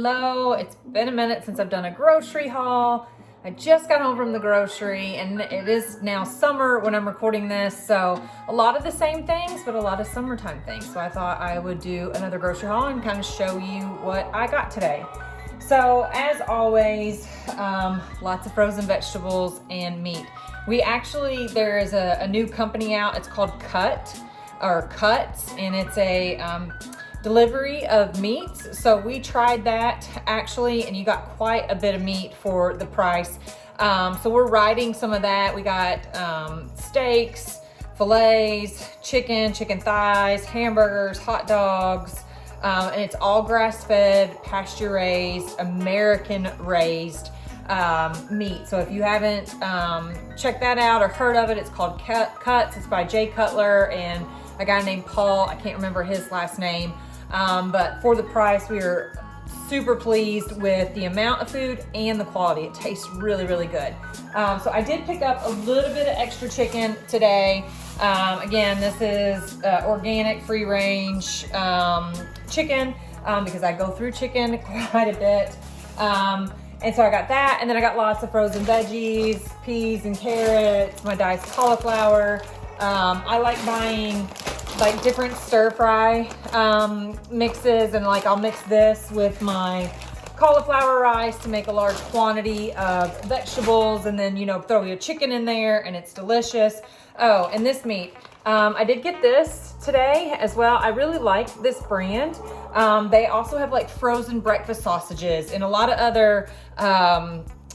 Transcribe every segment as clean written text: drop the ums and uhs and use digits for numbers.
Hello, it's been a minute since I've done a grocery haul. I just got home from the grocery and it is now summer when I'm recording this, so a lot of the same things, but a lot of summertime things. So I thought I would do another grocery haul and kind of show you what I got today. So as always, lots of frozen vegetables and meat. There is a new company out, it's called Cuts, and it's a delivery of meats. So we tried that actually, and you got quite a bit of meat for the price. So we're riding some of that. We got steaks, fillets, chicken thighs, hamburgers, hot dogs, and it's all grass-fed, pasture-raised, American-raised meat. So if you haven't checked that out or heard of it, it's called Cuts. It's by Jay Cutler and a guy named Paul. I can't remember his last name. But for the price, we are super pleased with the amount of food and the quality. It tastes really, really good. So I did pick up a little bit of extra chicken today. Again, this is organic, free range chicken because I go through chicken quite a bit. And so I got that, and then I got lots of frozen veggies, peas and carrots, my diced cauliflower. I like buying like different stir fry mixes, and like I'll mix this with my cauliflower rice to make a large quantity of vegetables, and then throw your chicken in there and it's delicious. Oh, and this meat, I did get this today as well. I really like this brand. They also have like frozen breakfast sausages and a lot of other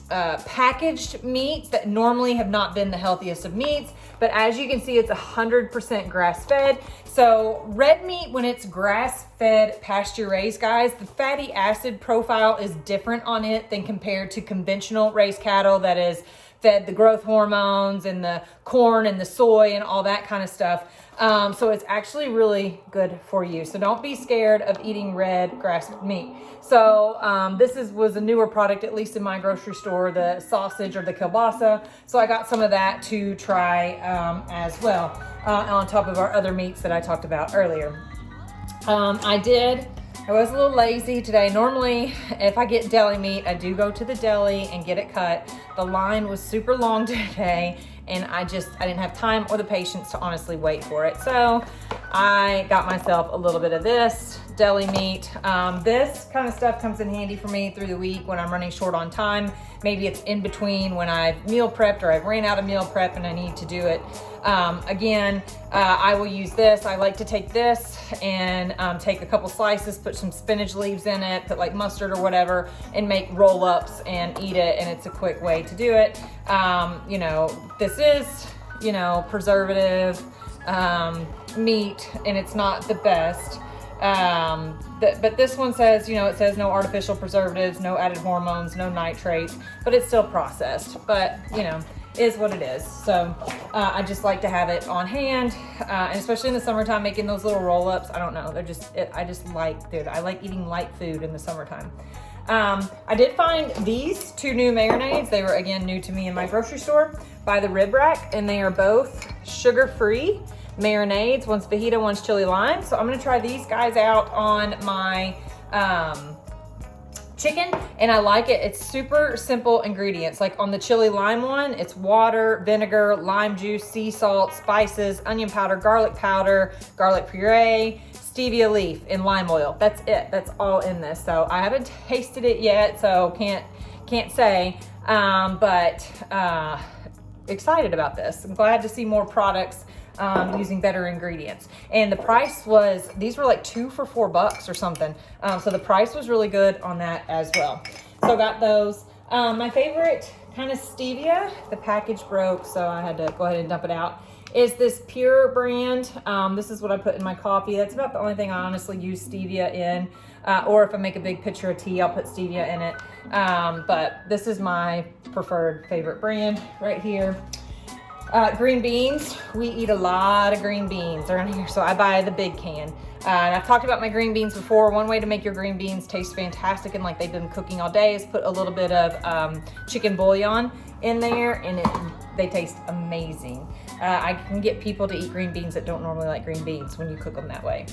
packaged meats that normally have not been the healthiest of meats, but as you can see, it's 100% grass-fed. So red meat, when it's grass-fed, pasture-raised, guys, the fatty acid profile is different on it than compared to conventional raised cattle that is fed the growth hormones and the corn and the soy and all that kind of stuff. So it's actually really good for you. So don't be scared of eating red grass-fed meat. So this was a newer product, at least in my grocery store, the sausage or the kielbasa. So I got some of that to try as well, on top of our other meats that I talked about earlier. I was a little lazy today. Normally, if I get deli meat, I do go to the deli and get it cut. The line was super long today, and I didn't have time or the patience to honestly wait for it. So I got myself a little bit of this deli meat. This kind of stuff comes in handy for me through the week when I'm running short on time. Maybe it's in between when I've meal prepped or I've ran out of meal prep and I need to do it. I will use this. I like to take this and take a couple slices, put some spinach leaves in it, put like mustard or whatever, and make roll-ups and eat it, and it's a quick way to do it. This is, preservative meat, and it's not the best. But this one says, it says no artificial preservatives, no added hormones, no nitrates, but it's still processed. But, is what it is. So I just like to have it on hand, and especially in the summertime, making those little roll-ups. I don't know, I like eating light food in the summertime. I did find these two new marinades. They were again new to me in my grocery store by the Rib Rack, and they are both sugar-free marinades. One's fajita, one's chili lime. So I'm gonna try these guys out on my chicken, and I like it. It's super simple ingredients. Like on the chili lime one, it's water, vinegar, lime juice, sea salt, spices, onion powder, garlic puree, stevia leaf, and lime oil. That's it. That's all in this. So I haven't tasted it yet, so can't say, but excited about this. I'm glad to see more products using better ingredients. And the price was, these were like 2 for $4 or something. So the price was really good on that as well. So I got those. My favorite kind of stevia, the package broke, so I had to go ahead and dump it out, is this Pure brand. This is what I put in my coffee. That's about the only thing I honestly use stevia in. Or if I make a big pitcher of tea, I'll put stevia in it. But this is my preferred favorite brand right here. Green beans, we eat a lot of green beans around here, so I buy the big can. And I've talked about my green beans before. One way to make your green beans taste fantastic and like they've been cooking all day is put a little bit of chicken bouillon in there, and they taste amazing. I can get people to eat green beans that don't normally like green beans when you cook them that way.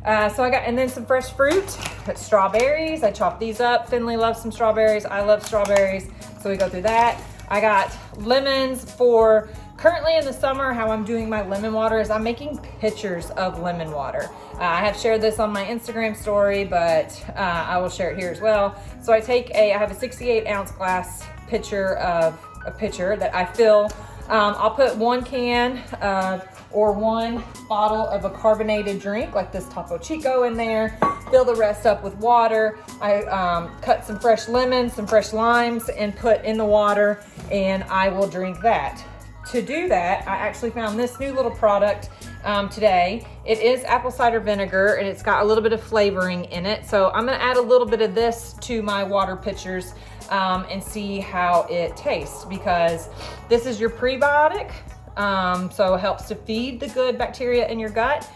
So I got, and then some fresh fruit, strawberries. I chopped these up. Finley loves some strawberries. I love strawberries. So we go through that. I got lemons for currently in the summer. How I'm doing my lemon water is I'm making pitchers of lemon water. I have shared this on my Instagram story, but I will share it here as well. So I have a 68 ounce glass pitcher that I fill. I'll put 1 can or 1 bottle of a carbonated drink like this Topo Chico in there, fill the rest up with water. I cut some fresh lemons, some fresh limes, and put in the water, and I will drink that. To do that, I actually found this new little product today. It is apple cider vinegar, and it's got a little bit of flavoring in it. So I'm gonna add a little bit of this to my water pitchers and see how it tastes, because this is your prebiotic, so it helps to feed the good bacteria in your gut.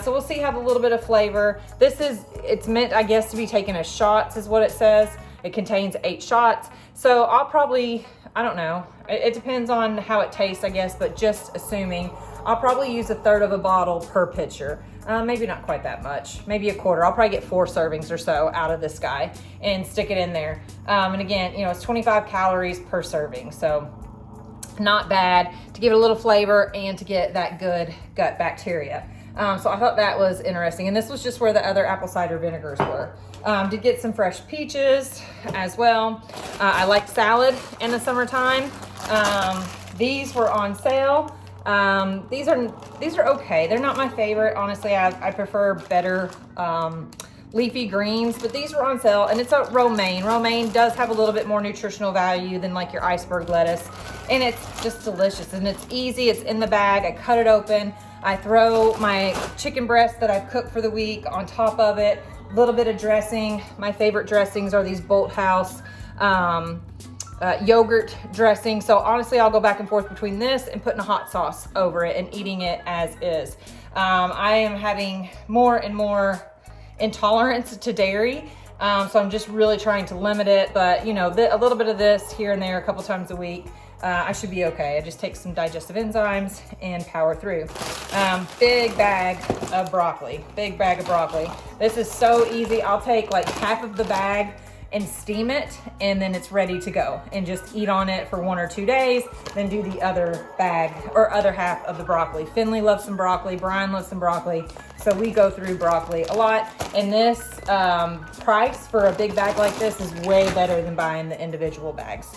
So we'll see how a little bit of flavor. It's meant, I guess, to be taken as shots is what it says. It contains 8 shots. So I'll probably, I don't know, it depends on how it tastes, I guess, but just assuming, I'll probably use 1/3 of a bottle per pitcher. Maybe not quite that much, maybe 1/4. I'll probably get 4 servings or so out of this guy and stick it in there. And again, you know, it's 25 calories per serving, so not bad to give it a little flavor and to get that good gut bacteria. So I thought that was interesting. And this was just where the other apple cider vinegars were. Did get some fresh peaches as well. I like salad in the summertime. These were on sale. These are okay. They're not my favorite. Honestly, I prefer better leafy greens, but these were on sale, and it's a romaine. Romaine does have a little bit more nutritional value than like your iceberg lettuce, and it's just delicious, and it's easy. It's in the bag. I cut it open. I throw my chicken breast that I've cooked for the week on top of it. A little bit of dressing. My favorite dressings are these Bolt House yogurt dressing. So honestly, I'll go back and forth between this and putting a hot sauce over it and eating it as is. I am having more and more intolerance to dairy. So I'm just really trying to limit it, but you know, a little bit of this here and there a couple times a week, I should be okay. I just take some digestive enzymes and power through. Big bag of broccoli. This is so easy. I'll take like half of the bag and steam it, and then it's ready to go, and just eat on it for 1 or 2 days, then do the other bag or other half of the broccoli. Finley loves some broccoli, Brian loves some broccoli, so we go through broccoli a lot. And this price for a big bag like this is way better than buying the individual bags.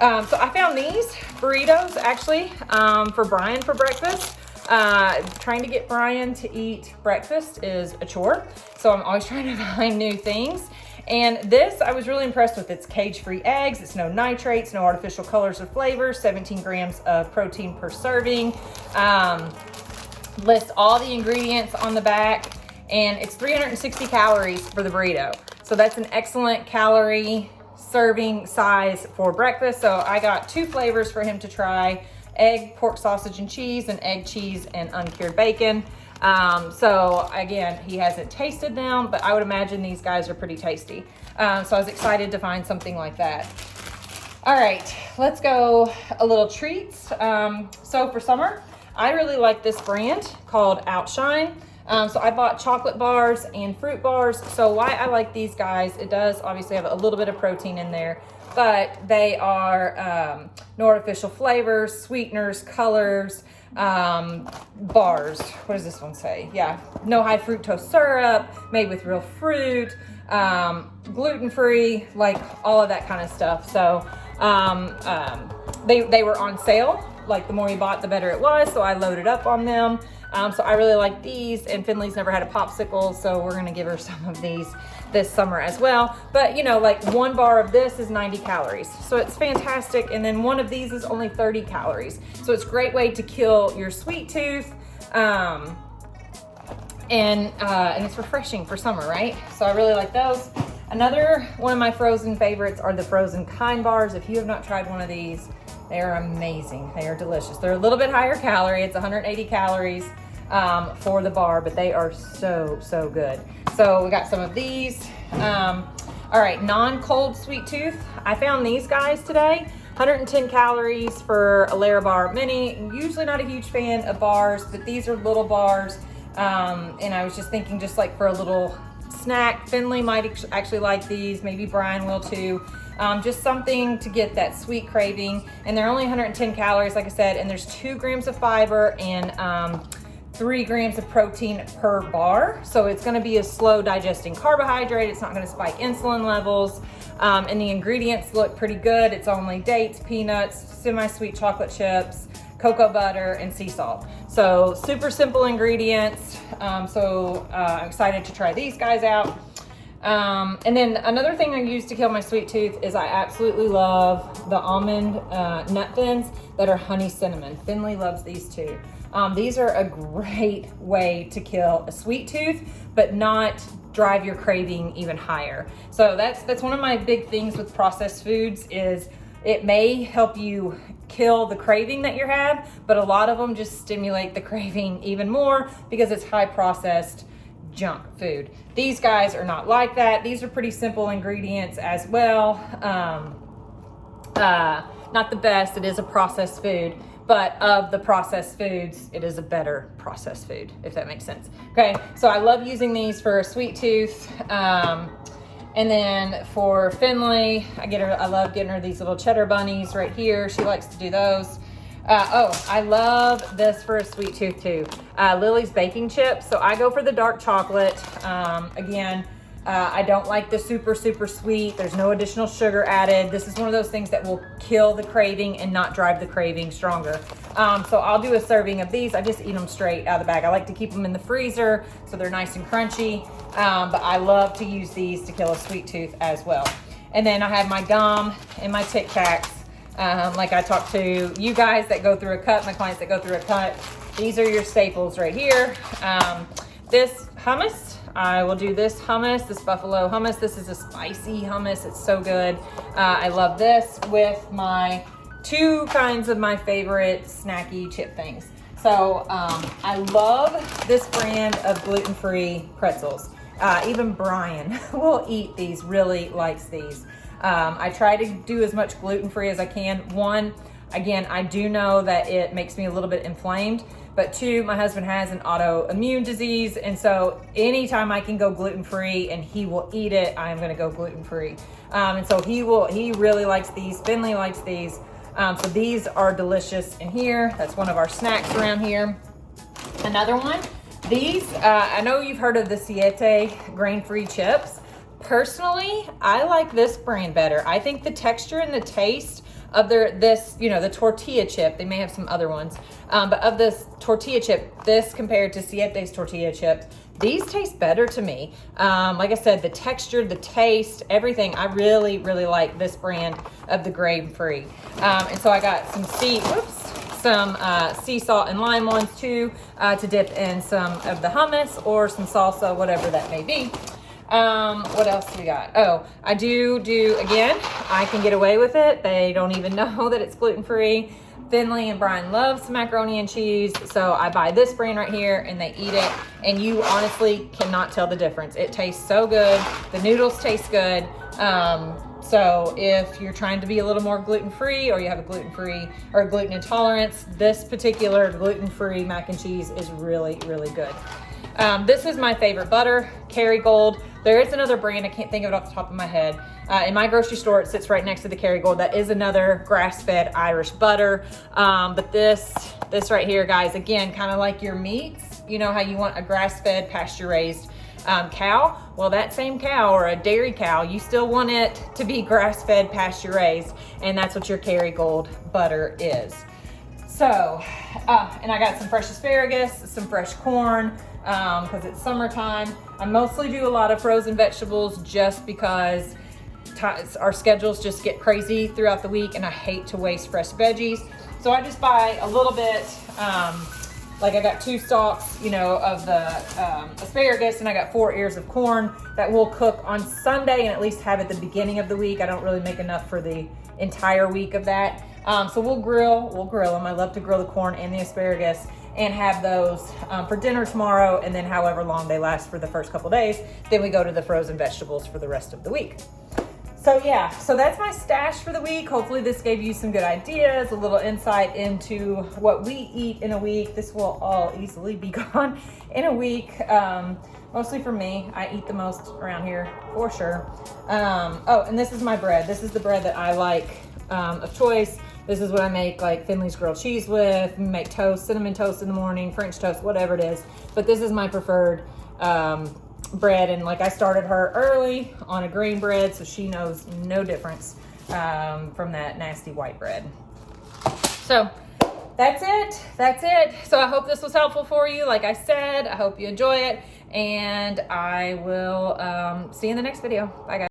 So I found these burritos actually for Brian for breakfast. Trying to get Brian to eat breakfast is a chore, so I'm always trying to find new things. And this, I was really impressed with. It's cage-free eggs. It's no nitrates, no artificial colors or flavors, 17 grams of protein per serving. Lists all the ingredients on the back, and it's 360 calories for the burrito. So that's an excellent calorie serving size for breakfast. So I got 2 flavors for him to try: egg, pork sausage and cheese, and egg, cheese, and uncured bacon. So again, he hasn't tasted them, but I would imagine these guys are pretty tasty. So I was excited to find something like that. All right, let's go a little treats. So for summer, I really like this brand called Outshine. So I bought chocolate bars and fruit bars. So why I like these guys, it does obviously have a little bit of protein in there, but they are no artificial flavors, sweeteners, colors, bars. What does this one say? Yeah, no high fructose syrup, made with real fruit, gluten-free, like all of that kind of stuff. So they were on sale. Like the more you bought, the better it was. So I loaded up on them. So I really like these, and Finley's never had a popsicle, so we're gonna give her some of these this summer as well. But you know, like 1 bar of this is 90 calories. So it's fantastic. And then 1 of these is only 30 calories. So it's a great way to kill your sweet tooth. And it's refreshing for summer, right? So I really like those. Another one of my frozen favorites are the frozen Kind bars. If you have not tried one of these, they are amazing. They are delicious. They're a little bit higher calorie. It's 180 calories for the bar, but they are so good. So we got some of these. All right, non-cold sweet tooth. I found these guys today. 110 calories for a Lara bar mini. I'm usually not a huge fan of bars, but these are little bars. And I was just thinking, just like for a little snack, Finley might actually like these, maybe Brian will too. Just something to get that sweet craving. And they're only 110 calories, like I said, and there's 2 grams of fiber and 3 grams of protein per bar. So it's gonna be a slow digesting carbohydrate. It's not gonna spike insulin levels. And the ingredients look pretty good. It's only dates, peanuts, semi-sweet chocolate chips, cocoa butter, and sea salt. So super simple ingredients. I'm excited to try these guys out. And then another thing I use to kill my sweet tooth is I absolutely love the almond nut thins that are honey cinnamon. Finley loves these too. These are a great way to kill a sweet tooth, but not drive your craving even higher. So that's one of my big things with processed foods is it may help you kill the craving that you have, but a lot of them just stimulate the craving even more because it's high processed junk food. These guys are not like that. These are pretty simple ingredients as well. Not the best. It is a processed food, but of the processed foods, it is a better processed food, if that makes sense. Okay, so I love using these for a sweet tooth. And then for Finley, I love getting her these little cheddar bunnies right here. She likes to do those. I love this for a sweet tooth too. Lily's baking chips. So I go for the dark chocolate. I don't like the super sweet. There's no additional sugar added. This is one of those things that will kill the craving and not drive the craving stronger. So I'll do a serving of these. I just eat them straight out of the bag. I like to keep them in the freezer so they're nice and crunchy. But I love to use these to kill a sweet tooth as well. And then I have my gum and my Tic Tacs. Like I talked to you guys that go through a cut, my clients that go through a cut. These are your staples right here. This hummus, I will do this hummus, this buffalo hummus. This is a spicy hummus. It's so good. I love this with my 2 kinds of my favorite snacky chip things. So I love this brand of gluten-free pretzels. Even Brian will eat these, really likes these. I try to do as much gluten-free as I can. 1, again, I do know that it makes me a little bit inflamed, but 2, my husband has an autoimmune disease, and so anytime I can go gluten-free and he will eat it, I'm gonna go gluten-free. And so he really likes these. Finley likes these. So these are delicious in here. That's one of our snacks around here. Another one, these, I know you've heard of the Siete grain-free chips. Personally, I like this brand better. I think the texture and the taste of the tortilla chip, they may have some other ones, but of this tortilla chip, this compared to Siete's tortilla chips, these taste better to me. Like I said, the texture, the taste, everything, I really like this brand of the grain-free. And so I got some sea salt and lime ones too, to dip in some of the hummus or some salsa, whatever that may be. What else do we got? Oh, I do again, I can get away with it. They don't even know that it's gluten-free. Finley and Brian love some macaroni and cheese, so I buy this brand right here and they eat it, and you honestly cannot tell the difference. It tastes so good. The noodles taste good. So if you're trying to be a little more gluten-free, or you have a gluten-free or a gluten intolerance, this particular gluten-free mac and cheese is really good. This is my favorite butter, Kerrygold. There is another brand, I can't think of it off the top of my head. In my grocery store, it sits right next to the Kerrygold. That is another grass-fed Irish butter. But this right here, guys, again, kind of like your meats. You know how you want a grass-fed, pasture-raised cow? Well, that same cow, or a dairy cow, you still want it to be grass-fed, pasture-raised, and that's what your Kerrygold butter is. So, and I got some fresh asparagus, some fresh corn, because it's summertime. I mostly do a lot of frozen vegetables just because our schedules just get crazy throughout the week and I hate to waste fresh veggies. So I just buy a little bit, like I got 2 stalks, of the asparagus, and I got 4 ears of corn that we'll cook on Sunday and at least have at the beginning of the week. I don't really make enough for the entire week of that. So we'll grill them. I love to grill the corn and the asparagus and have those for dinner tomorrow, and then however long they last for the first couple days, then we go to the frozen vegetables for the rest of the week. So yeah, so that's my stash for the week. Hopefully this gave you some good ideas, a little insight into what we eat in a week. This will all easily be gone in a week. Mostly for me. I eat the most around here for sure. Oh, and this is my bread. This is the bread that I like of choice. This is what I make like Finley's grilled cheese with. We make toast, cinnamon toast in the morning, French toast, whatever it is. But this is my preferred bread, and like I started her early on a green bread, so she knows no difference from that nasty white bread. So that's it. So I hope this was helpful for you. Like I said, I hope you enjoy it, and I will see you in the next video. Bye guys.